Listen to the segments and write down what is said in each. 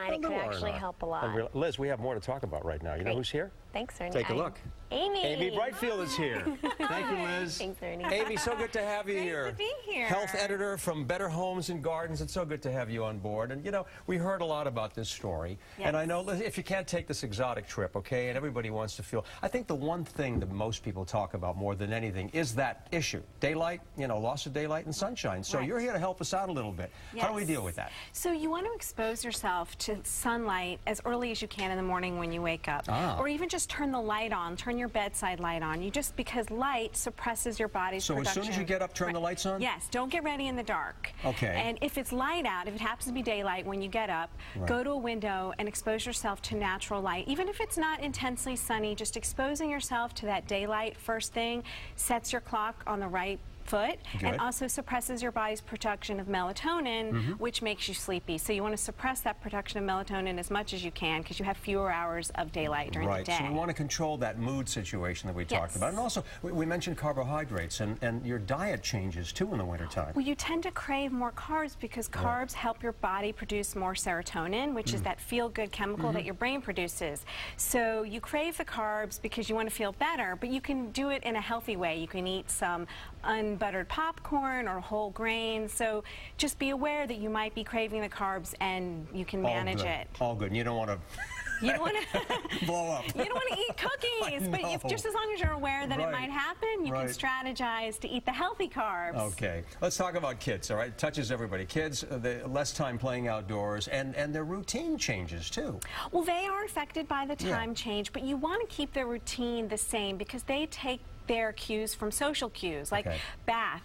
It could actually help a lot. Liz, we have more to talk about right now. You know who's here? Thanks, Ernie. Take a look. Amy. Amy Brightfield is here. Thank you, Liz. Thanks, Ernie. Amy, so good to have you here. Nice to be here. Health editor from Better Homes and Gardens. It's so good to have you on board. And, you know, we heard a lot about this story. Yes. And I know if you can't take this exotic trip, okay, and everybody wants to feel... I think the one thing that most people talk about more than anything is that issue. Daylight, you know, loss of daylight and sunshine. So you're here to help us out a little bit. Yes. How do we deal with that? So you want to expose yourself to sunlight as early as you can in the morning when you wake up. Or even just turn the light on, turn your bedside light on. because light suppresses your body's production. So as soon as you get up, turn the lights on? Yes, don't get ready in the dark. Okay. And if it's light out, if it happens to be daylight when you get up, go to a window and expose yourself to natural light. Even if it's not intensely sunny, just exposing yourself to that daylight first thing sets your clock on the right foot and also suppresses your body's production of melatonin, which makes you sleepy. So you want to suppress that production of melatonin as much as you can because you have fewer hours of daylight during the day. So we want to control that mood situation that we talked about. And also, we mentioned carbohydrates, and your diet changes too in the wintertime. Well, you tend to crave more carbs because carbs help your body produce more serotonin, which is that feel-good chemical that your brain produces. So you crave the carbs because you want to feel better, but you can do it in a healthy way. You can eat some unbuttered popcorn or whole grains. So just be aware that you might be craving the carbs and you can manage it. All good. You don't want to... You don't want to blow up. You don't want to eat cookies, but just as long as you're aware that it might happen, you can strategize to eat the healthy carbs. Okay, let's talk about kids. All right, it touches everybody. Kids, less time playing outdoors, and their routine changes too. Well, they are affected by the time change, but you want to keep their routine the same because they take their cues from social cues, like bath.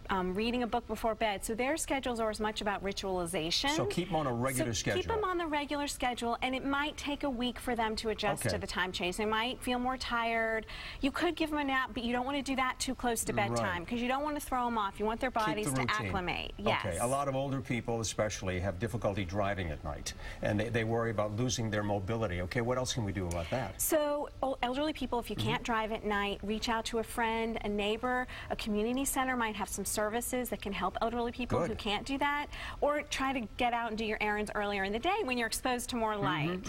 Reading a book before bed. So their schedules are as much about ritualization. So keep them on a regular schedule. Keep them on the regular schedule, and it might take a week for them to adjust to the time change. They might feel more tired. You could give them a nap, but you don't want to do that too close to bedtime because you don't want to throw them off. You want their bodies to acclimate. Yes. Okay, a lot of older people especially have difficulty driving at night, and they worry about losing their mobility. Okay, what else can we do about that? So elderly people, if you can't drive at night, reach out to a friend, a neighbor. A community center might have some services that can help elderly people who can't do that, or try to get out and do your errands earlier in the day when you're exposed to more light.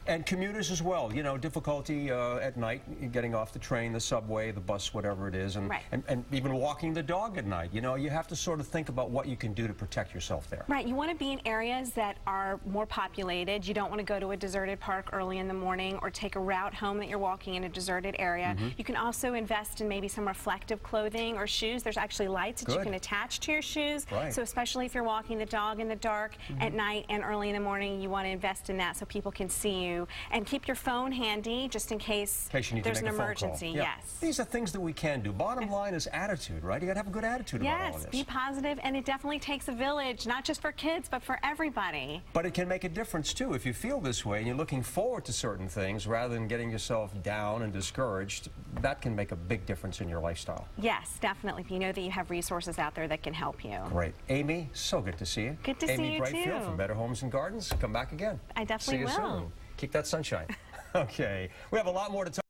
And commuters as well, you know, difficulty at night getting off the train, the subway, the bus, whatever it is, and even walking the dog at night. You know, you have to sort of think about what you can do to protect yourself there. Right, you want to be in areas that are more populated. You don't want to go to a deserted park early in the morning or take a route home that you're walking in a deserted area. You can also invest in maybe some reflective clothing or shoes. There's actually lights that you can attach to your shoes. So especially if you're walking the dog in the dark at night and early in the morning, you want to invest in that so people can see you. And keep your phone handy just in case there's an emergency. Yes. These are things that we can do. Bottom line is attitude, right? You got to have a good attitude about all of this. Yes, be positive, and it definitely takes a village, not just for kids, but for everybody. But it can make a difference too. If you feel this way and you're looking forward to certain things rather than getting yourself down and discouraged, that can make a big difference in your lifestyle. Yes, definitely. If you know that you have resources out there that can help you. Great. Amy, so good to see you. Good to see you, too. Amy Brightfield from Better Homes and Gardens. Come back again. I definitely will. See you soon. Keep that sunshine. Okay. We have a lot more to talk